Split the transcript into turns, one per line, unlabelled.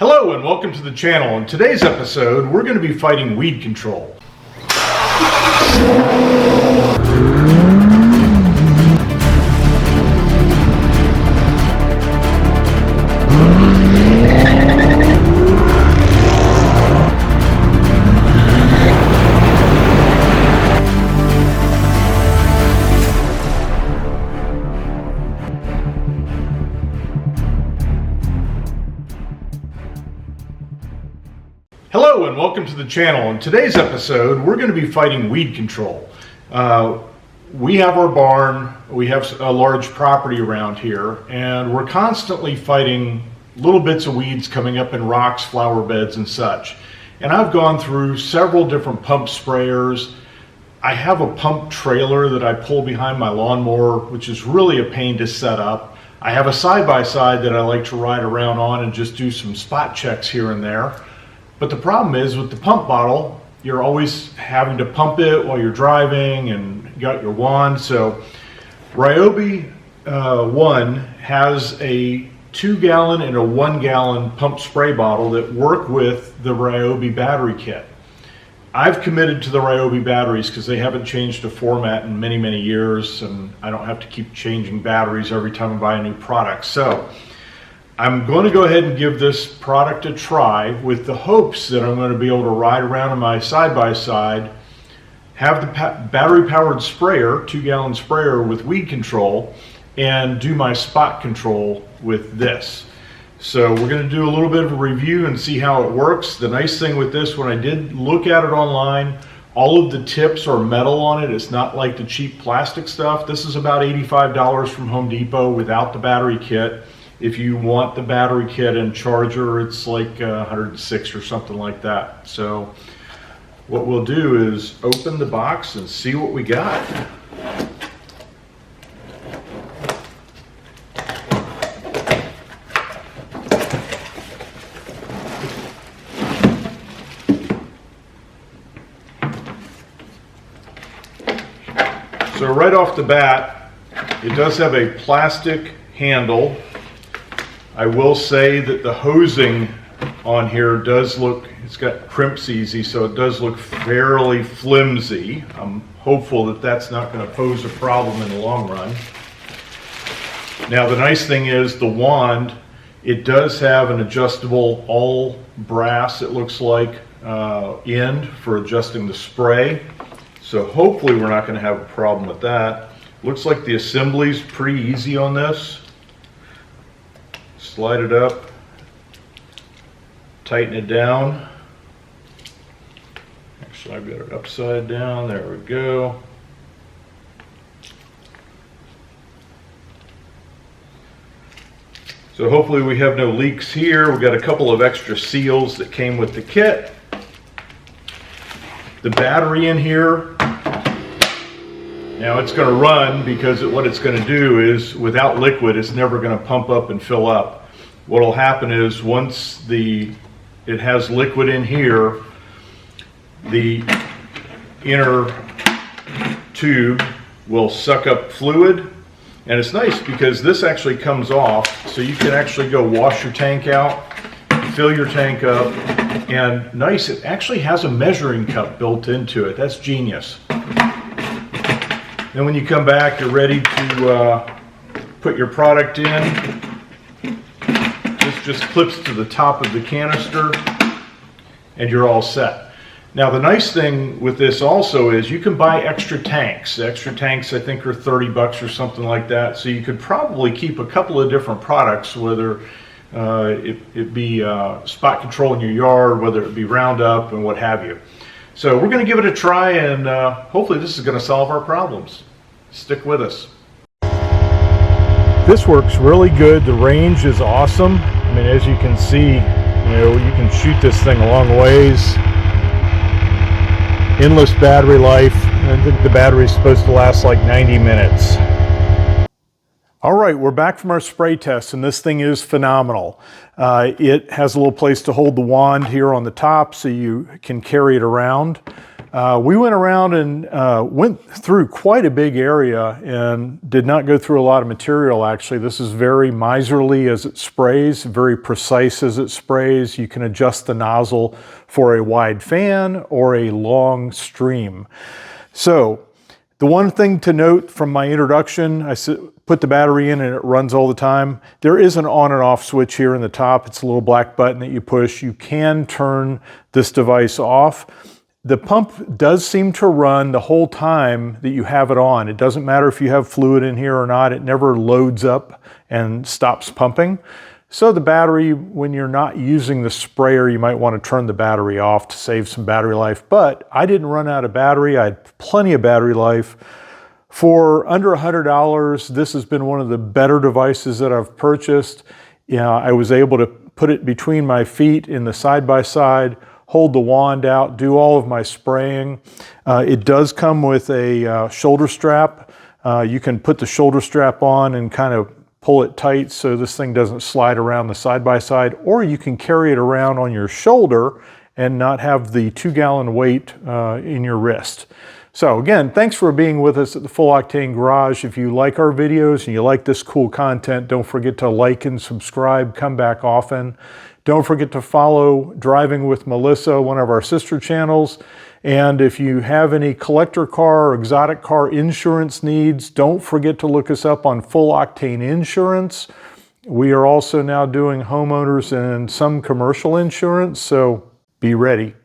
Hello and welcome to the channel. In today's episode, we're going to be fighting weed control. Hello and welcome to the channel. In today's episode, we're going to be fighting weed control. We have our barn, we have a large property around here, and we're constantly fighting little bits of weeds coming up in rocks, flower beds, and such. And I've gone through several different pump sprayers. I have a pump trailer that I pull behind my lawnmower, which is really a pain to set up. I have a side-by-side that I like to ride around on and just do some spot checks here and there. But the problem is with the pump bottle, you're always having to pump it while you're driving and you got your wand. So Ryobi 1 has a 2-gallon and a 1-gallon pump spray bottle that work with the Ryobi battery kit. I've committed to the Ryobi batteries because they haven't changed a format in many, many years, and I don't have to keep changing batteries every time I buy a new product. So I'm going to go ahead and give this product a try with the hopes that I'm going to be able to ride around in my side-by-side, have the battery-powered sprayer, 2-gallon sprayer with weed control, and do my spot control with this. So we're going to do a little bit of a review and see how it works. The nice thing with this, when I did look at it online, all of the tips are metal on it. It's not like the cheap plastic stuff. This is about $85 from Home Depot without the battery kit. If you want the battery kit and charger, it's like $106 or something like that. So what we'll do is open the box and see what we got. So right off the bat, it does have a plastic handle. I will say that the hosing on here does look, it's got crimps easy, so it does look fairly flimsy. I'm hopeful that that's not going to pose a problem in the long run. Now the nice thing is the wand, it does have an adjustable all brass, it looks like, end for adjusting the spray. So hopefully we're not going to have a problem with that. Looks like the assembly's pretty easy on this. Slide it up, tighten it down. Actually, I've got it upside down. There we go. So hopefully we have no leaks here. We've got a couple of extra seals that came with the kit. The battery in here, now it's going to run because what it's going to do is, without liquid, it's never going to pump up and fill up. What will happen is once it has liquid in here, the inner tube will suck up fluid. And it's nice because this actually comes off, so you can actually go wash your tank out, fill your tank up, and nice, it actually has a measuring cup built into it. That's genius. Then when you come back, you're ready to put your product in. This just clips to the top of the canister and you're all set. Now the nice thing with this also is you can buy extra tanks. The extra tanks I think are 30 bucks or something like that. So you could probably keep a couple of different products, whether it be spot control in your yard, whether it be Roundup and what have you. So we're going to give it a try, and hopefully this is going to solve our problems. Stick with us. This works really good. The range is awesome. I mean, as you can see, you can shoot this thing a long ways. Endless battery life. I think the battery is supposed to last like 90 minutes. All right, we're back from our spray test, and this thing is phenomenal. It has a little place to hold the wand here on the top so you can carry it around. We went around and went through quite a big area and did not go through a lot of material actually. This is very miserly as it sprays, very precise as it sprays. You can adjust the nozzle for a wide fan or a long stream. So the one thing to note from my introduction, I put the battery in and it runs all the time. There is an on and off switch here in the top. It's a little black button that you push. You can turn this device off. The pump does seem to run the whole time that you have it on. It doesn't matter if you have fluid in here or not. It never loads up and stops pumping. So the battery, when you're not using the sprayer, you might want to turn the battery off to save some battery life. But I didn't run out of battery. I had plenty of battery life. For under $100, this has been one of the better devices that I've purchased. I was able to put it between my feet in the side-by-side, hold the wand out, do all of my spraying. It does come with a shoulder strap. You can put the shoulder strap on and kind of pull it tight so this thing doesn't slide around the side-by-side, or you can carry it around on your shoulder and not have the 2-gallon weight in your wrist. So again, thanks for being with us at the Full Octane Garage. If you like our videos and you like this cool content, don't forget to like and subscribe, come back often. Don't forget to follow Driving with Melissa, one of our sister channels. And if you have any collector car or exotic car insurance needs, don't forget to look us up on Full Octane Insurance. We are also now doing homeowners and some commercial insurance, so be ready.